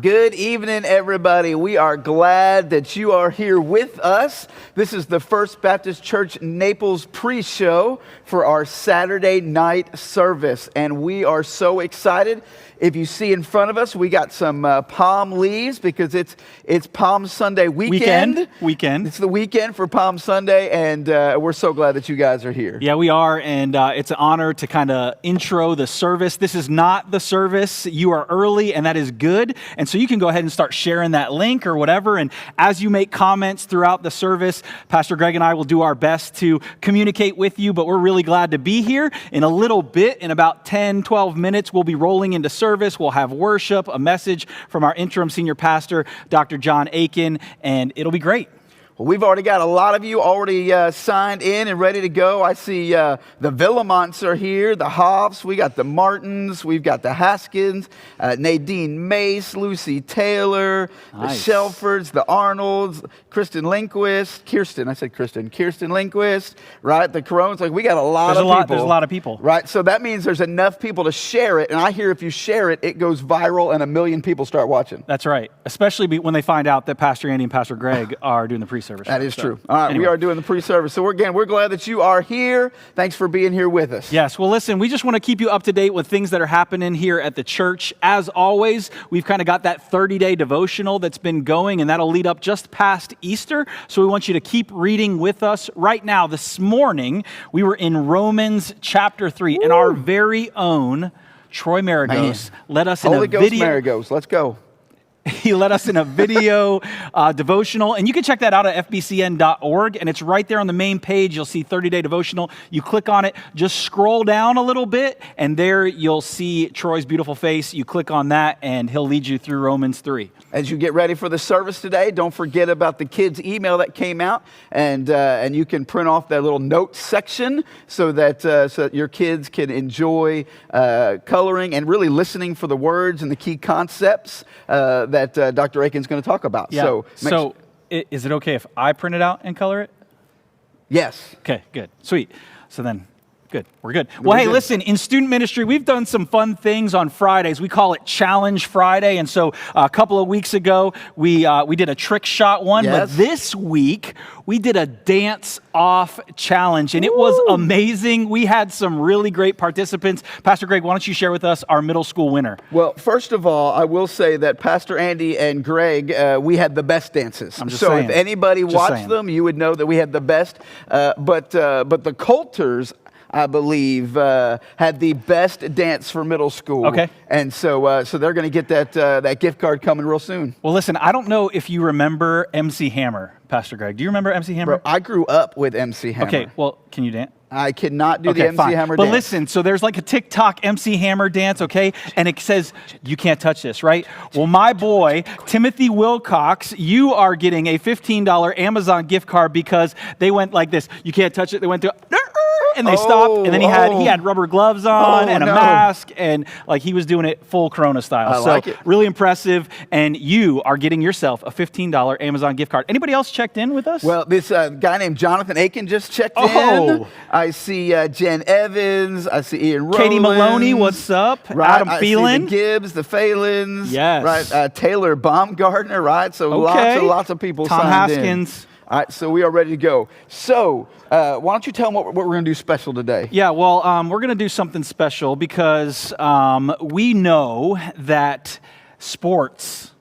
Good evening, everybody. We are glad that you are here with us. This is the First Baptist Church Naples pre-show for our Saturday night service, and we are so excited. If you see in front of us, we got some palm leaves because it's Palm Sunday weekend. It's the weekend for Palm Sunday, and we're so glad that you guys are here. Yeah, we are, and it's an honor to kind of intro the service. This is not the service. You are early, and that is good. And so you can go ahead and start sharing that link or whatever. And as you make comments throughout the service, Pastor Greg and I will do our best to communicate with you, but we're really glad to be here. In a little bit, in about 10, 12 minutes, we'll be rolling into service. We'll have worship, a message from our interim senior pastor, Dr. John Aiken, and it'll be great. Well, we've already got a lot of you already signed in and ready to go. I see the Villamonts are here, the Hoffs, we got the Martins, we've got the Haskins, Nadine Mace, Lucy Taylor, nice. The Shelfords, the Arnolds, Kirsten Lindquist, right? The Corones, like we got a lot of people. There's a lot of people. Right, so that means there's enough people to share it, and I hear if you share it, it goes viral and 1 million people start watching. That's right, especially when they find out that Pastor Andy and Pastor Greg are doing the pre-service. That is true. All right, anyway. We are doing the pre-service. So we're glad that you are here. Thanks for being here with us. Yes, well listen, we just want to keep you up to date with things that are happening here at the church. As always, we've kind of got that 30-day devotional that's been going, and that'll lead up just past Easter. So we want you to keep reading with us. Right now, this morning, we were in Romans chapter 3, and our very own Troy Maragos led us in Holy a Ghost video. Maragos, let's go. He led us in a video devotional, and you can check that out at FBCN.org, and it's right there on the main page. You'll see 30-day devotional. You click on it, just scroll down a little bit, and there you'll see Troy's beautiful face. You click on that, and he'll lead you through Romans 3. As you get ready for the service today, don't forget about the kids' email that came out, and you can print off that little notes section so that your kids can enjoy coloring and really listening for the words and the key concepts that Dr. Aiken's going to talk about. Yeah. So is it okay if I print it out and color it? Yes. Okay, good. Sweet. So then, good. We're good. Well, hey, listen, in student ministry, we've done some fun things on Fridays. We call it Challenge Friday. And so a couple of weeks ago, we did a trick shot one. Yes. But this week, we did a dance-off challenge, and it was amazing. We had some really great participants. Pastor Greg, why don't you share with us our middle school winner? Well, first of all, I will say that Pastor Andy and Greg, we had the best dances. I'm just saying. If anybody watched them, you would know that we had the best. But the Coulters, I believe, had the best dance for middle school. Okay. And so they're going to get that gift card coming real soon. Well, listen, I don't know if you remember MC Hammer, Pastor Greg. Do you remember MC Hammer? Bro, I grew up with MC Hammer. Okay, well, can you dance? I cannot do the MC Hammer dance. But listen, so there's like a TikTok MC Hammer dance, okay? And it says, you can't touch this, right? Well, my boy, Timothy Wilcox, you are getting a $15 Amazon gift card because they went like this. You can't touch it. They went to... And they stopped, and then he had rubber gloves on and a mask, and like he was doing it full Corona style. I like it. Really impressive, and you are getting yourself a $15 Amazon gift card. Anybody else checked in with us? Well, this guy named Jonathan Aiken just checked in. I see Jen Evans. I see Ian Rowlands. Katie Maloney, what's up? Right, Adam Phelan. I see the Gibbs, the Phalans. Yes. Right, Taylor Baumgartner, right? So lots of people Tom signed Haskins. in. All right, so we are ready to go. So, why don't you tell them what we're going to do special today? Yeah, well, we're going to do something special because we know that sports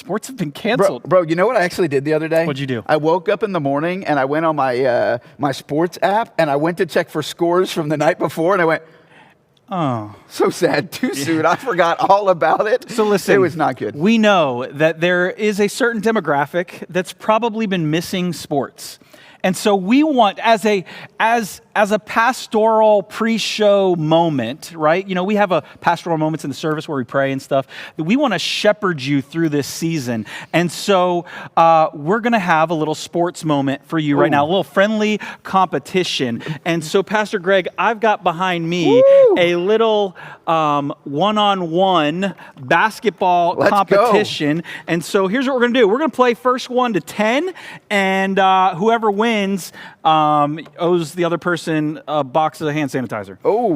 have been canceled. Bro, you know what I actually did the other day? What'd you do? I woke up in the morning and I went on my my sports app and I went to check for scores from the night before and I went, oh, so sad. Too soon. I forgot all about it. So listen, it was not good. We know that there is a certain demographic that's probably been missing sports. And so we want, as a pastoral pre-show moment, right? You know, we have a pastoral moments in the service where we pray and stuff. We want to shepherd you through this season. And so we're going to have a little sports moment for you right now, a little friendly competition. And so, Pastor Greg, I've got behind me a little one-on-one basketball competition. Go. And so here's what we're going to do. We're going to play first 1 to 10, and whoever wins owes the other person person a box of hand sanitizer. Oh,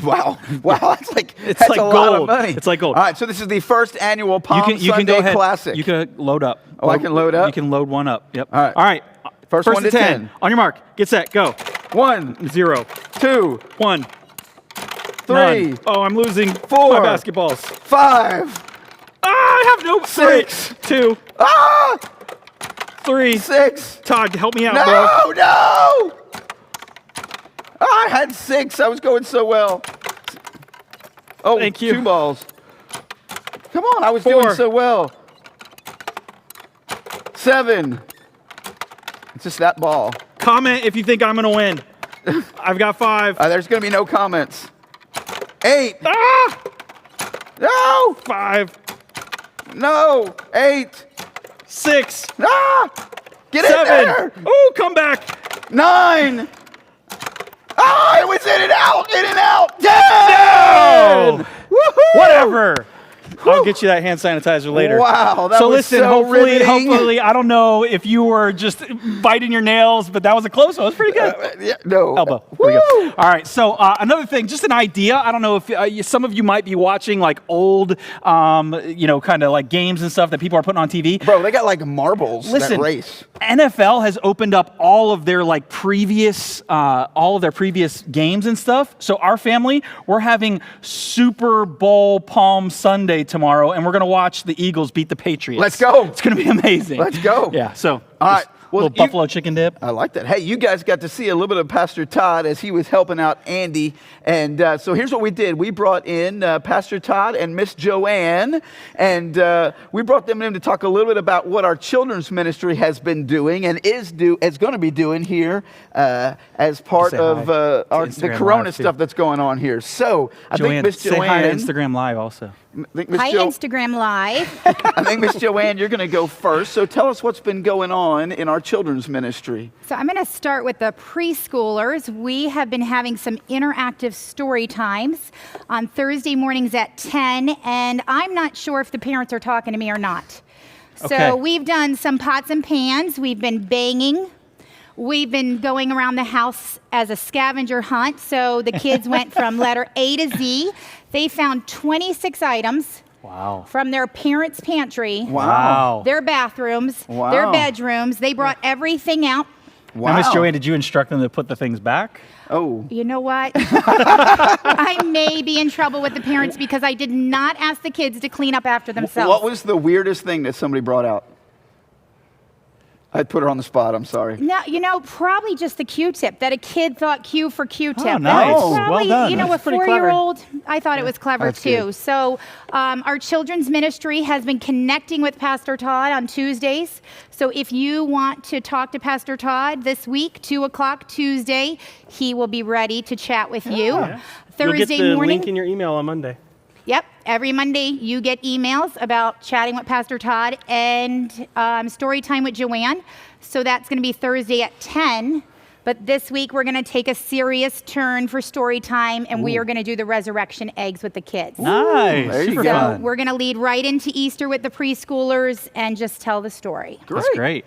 wow. Wow, that's It's that's like a lot of gold. money. It's like gold. All right, so this is the first annual Palm You can Sunday go ahead. Classic. You can load up. Oh, I can load up? You can load one up. Yep. All right. All right. First one to 10. On your mark. Get set. Go. 1, 0. 2, 1. 3, None. Oh, I'm losing 4, my basketballs. 5, I have no 6. 2. 3. 6. Todd, help me out, bro. No! I had 6. I was going so well. Oh, Thank you. 2 balls. Come on, I was 4. doing so well. 7. It's just that ball. Comment if you think I'm going to win. I've got 5. There's going to be no comments. 8. Ah! No! 5. No! 8. 6. Get in 7. there! Oh, come back. 9. It was in and out! In and out! 10! No! Woohoo! Whatever. I'll get you that hand sanitizer later. Wow, that so was listen, so riveting. hopefully, I don't know if you were just biting your nails, but that was a close one. It was pretty good. No. Elbow. There we go. All right. So another thing, just an idea. I don't know if some of you might be watching like old, kind of like games and stuff that people are putting on TV. Bro, they got like marbles Listen, that race. NFL has opened up all of their previous games and stuff. So our family, we're having Super Bowl Palm Sunday tomorrow, and we're going to watch the Eagles beat the Patriots. Let's go. It's going to be amazing. Let's go. Yeah. So all right. Well, little buffalo chicken dip. I like that. Hey, you guys got to see a little bit of Pastor Todd as he was helping out Andy. And so here's what we did. We brought in Pastor Todd and Miss Joanne, and we brought them in to talk a little bit about what our children's ministry has been doing and is going to be doing here as part of the Corona stuff that's going on here. So I think Miss Joanne. Say hi to Instagram Live also. Hi, Instagram Live. I think, Miss Joanne, you're going to go first. So tell us what's been going on in our children's ministry. So I'm going to start with the preschoolers. We have been having some interactive story times on Thursday mornings at 10, and I'm not sure if the parents are talking to me or not. So we've done some pots and pans. We've been banging. We've been going around the house as a scavenger hunt. So the kids went from letter A to Z. They found 26 items. Wow. From their parents' pantry. Wow. Their bathrooms. Wow. Their bedrooms. They brought everything out. Wow. Now, Miss Joanne, did you instruct them to put the things back? Oh. You know what? I may be in trouble with the parents because I did not ask the kids to clean up after themselves. What was the weirdest thing that somebody brought out? I'd put her on the spot. I'm sorry. No, probably just the Q-tip, that a kid thought Q for Q-tip. Oh, nice. That was Oh, probably, well done. a That's pretty 4-year-old, I thought it was clever That's too. good. So our children's ministry has been connecting with Pastor Todd on Tuesdays. So if you want to talk to Pastor Todd this week, 2 o'clock Tuesday, he will be ready to chat with you. Yeah. Thursday You'll get the morning. link in your email on Monday. Yep. Every Monday, you get emails about chatting with Pastor Todd and story time with Joanne. So that's going to be Thursday at 10. But this week, we're going to take a serious turn for story time, and we are going to do the resurrection eggs with the kids. Nice. There you Super go. So fun. we're going to lead right into Easter with the preschoolers and just tell the story. That's great.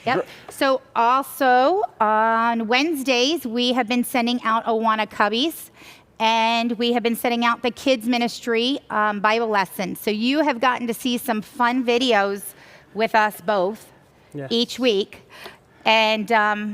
Yep. So also on Wednesdays, we have been sending out Awana Cubbies. And we have been setting out the kids ministry Bible lessons. So you have gotten to see some fun videos with us both each week. And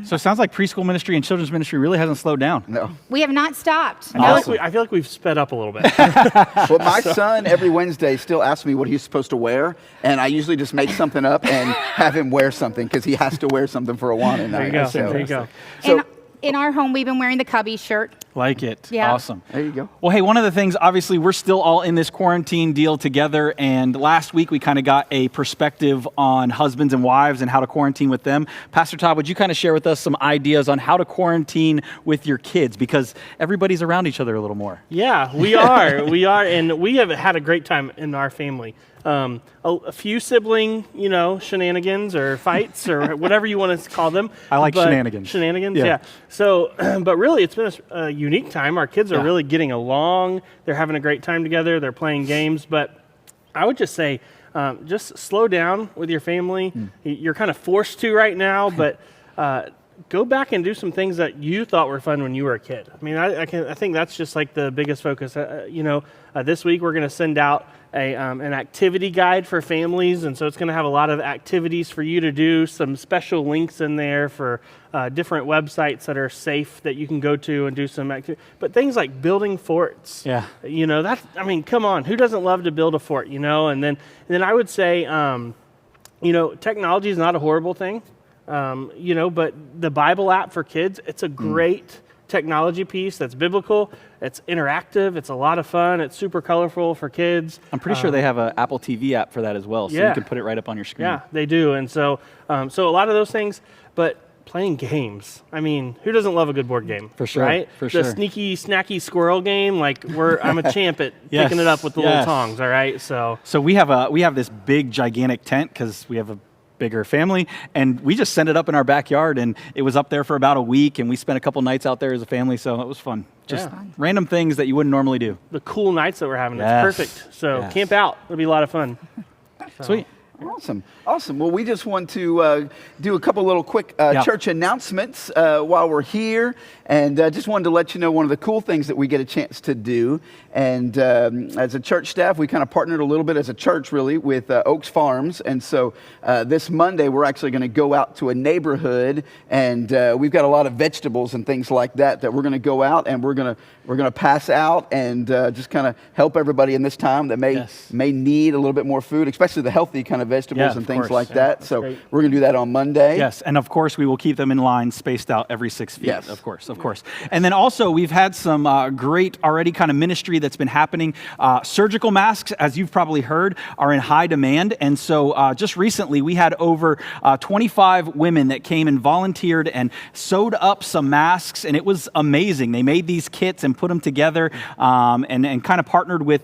So it sounds like preschool ministry and children's ministry really hasn't slowed down. No. we have not stopped. I feel like we've sped up a little bit. Well, my son every Wednesday still asks me what he's supposed to wear, and I usually just make something up and have him wear something because he has to wear something for Awana night. There you go. So- There you go. So, In our home, we've been wearing the Cubby shirt. Like it. Yeah. Awesome. there you go. Well, hey, one of the things, obviously, we're still all in this quarantine deal together. And last week, we kind of got a perspective on husbands and wives and how to quarantine with them. Pastor Todd, would you kind of share with us some ideas on how to quarantine with your kids? Because everybody's around each other a little more. Yeah, we are. We are. And we have had a great time in our family. A few sibling, shenanigans or fights or whatever you want to call them. I like shenanigans. Shenanigans, Yeah. yeah. So, but really, it's been a unique time. Our kids are Yeah. really getting along. They're having a great time together. They're playing games. But I would just say, just slow down with your family. You're kind of forced to right now, but go back and do some things that you thought were fun when you were a kid. I mean, I think that's just like the biggest focus. This week we're going to send out an activity guide for families, and so it's going to have a lot of activities for you to do, some special links in there for different websites that are safe that you can go to and do some activity. But things like building forts. Yeah. Come on, who doesn't love to build a fort, And then I would say, technology is not a horrible thing. But the Bible app for kids, it's a great technology piece that's biblical. It's interactive. It's a lot of fun. It's super colorful for kids. I'm pretty sure they have an Apple TV app for that as well, so you can put it right up on your screen. Yeah, they do. And so a lot of those things, but playing games. I mean, who doesn't love a good board game? For sure, right? for sure. The sneaky, snacky squirrel game, I'm a champ at picking it up with the little tongs, all right? So we have this big, gigantic tent because we have a bigger family, and we just set it up in our backyard, and it was up there for about a week, and we spent a couple nights out there as a family, so it was fun. Just random things that you wouldn't normally do. The cool nights that we're having, it's perfect. So camp out. It'll be a lot of fun. Sweet. Awesome. Well, we just want to do a couple little quick church announcements while we're here, and just wanted to let you know one of the cool things that we get a chance to do. And as a church staff, we kind of partnered a little bit as a church, really, with Oaks Farms. And so this Monday, we're actually going to go out to a neighborhood, and we've got a lot of vegetables and things like that we're going to go out and we're going to pass out and just kind of help everybody in this time that may need a little bit more food, especially the healthy kind of vegetables and things like that. So great. We're going to do that on Monday. Yes, and of course we will keep them in line, spaced out every 6 feet. Yes, of course. And then also we've had some great already kind of ministry that's been happening. Surgical masks, as you've probably heard, are in high demand, and so just recently we had over 25 women that came and volunteered and sewed up some masks, and it was amazing. They made these kits and put them together, and kind of partnered with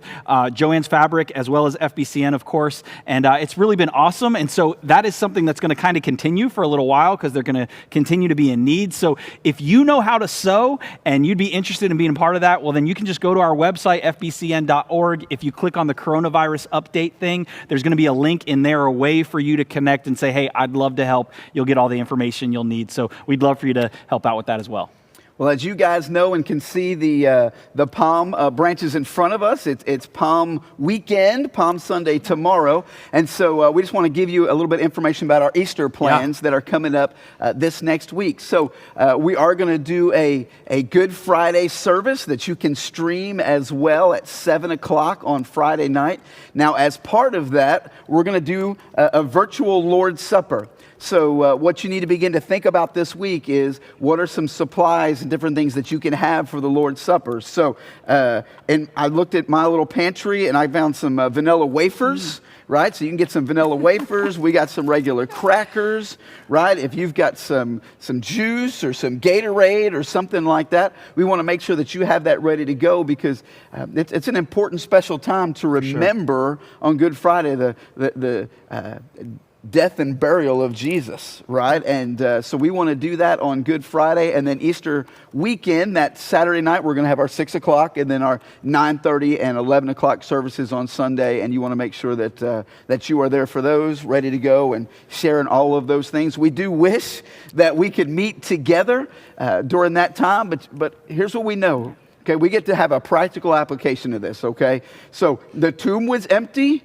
Joanne's Fabric as well as FBCN, of course, and it's really been awesome. And so that is something that's going to kind of continue for a little while because they're going to continue to be in need. So if you know how to sew and you'd be interested in being a part of that, well, then you can just go to our website, fbcn.org. If you click on the coronavirus update thing, there's going to be a link in there, a way for you to connect and say, hey, I'd love to help. You'll get all the information you'll need. So we'd love for you to help out with that as well. Well, as you guys know and can see the palm branches in front of us, it's Palm Weekend, Palm Sunday tomorrow. And so we just want to give you a little bit of information about our Easter plans that are coming up this next week. So we are going to do a Good Friday service that you can stream as well at 7 o'clock on Friday night. Now, as part of that, we're going to do a virtual Lord's Supper. So what you need to begin to think about this week is what are some supplies and different things that you can have for the Lord's Supper. So and I looked at my little pantry and I found some vanilla wafers, right? So you can get some vanilla wafers. We got some regular crackers, right? If you've got some juice or some Gatorade or something like that, we want to make sure that you have that ready to go because it's an important special time to remember on Good Friday the death and burial of Jesus, right? And so we want to do that on Good Friday, and then Easter weekend, that Saturday night, we're going to have our 6 o'clock, and then our 9:30 and 11 o'clock services on Sunday, and you want to make sure that you are there for those, ready to go and sharing all of those things. We do wish that we could meet together during that time, but here's what we know. Okay, we get to have a practical application of this, okay? So the tomb was empty,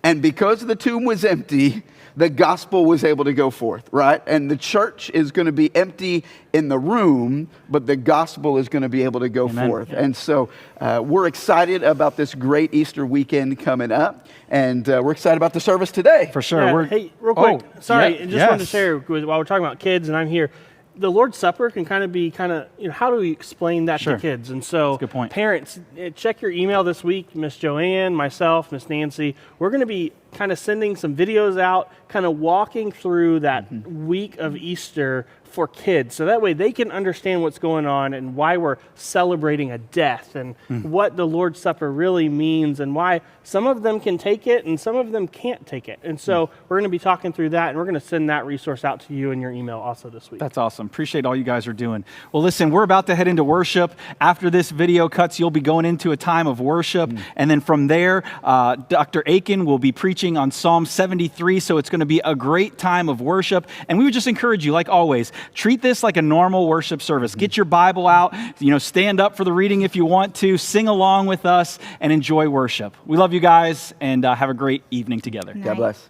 and because the tomb was empty, the gospel was able to go forth, right? And the church is going to be empty in the room, but the gospel is going to be able to go forth. Yeah. And so we're excited about this great Easter weekend coming up, and we're excited about the service today. For sure. Yeah, hey, real quick, sorry, just wanted to share while we're talking about kids, and I'm here. The Lord's Supper can kind of how do we explain that to kids? And so, good point. Parents, check your email this week. Miss Joanne, myself, Miss Nancy, we're going to be kind of sending some videos out, kind of walking through that week of Easter for kids. So that way they can understand what's going on and why we're celebrating a death and what the Lord's Supper really means and why some of them can take it and some of them can't take it. And so we're going to be talking through that, and we're going to send that resource out to you in your email also this week. That's awesome. Appreciate all you guys are doing. Well, listen, we're about to head into worship. After this video cuts, you'll be going into a time of worship. And then from there, Dr. Aiken will be preaching on Psalm 73. So it's going to be a great time of worship. And we would just encourage you, like always, treat this like a normal worship service. Get your Bible out, stand up for the reading if you want to, sing along with us, and enjoy worship. We love you guys, and have a great evening together. God bless.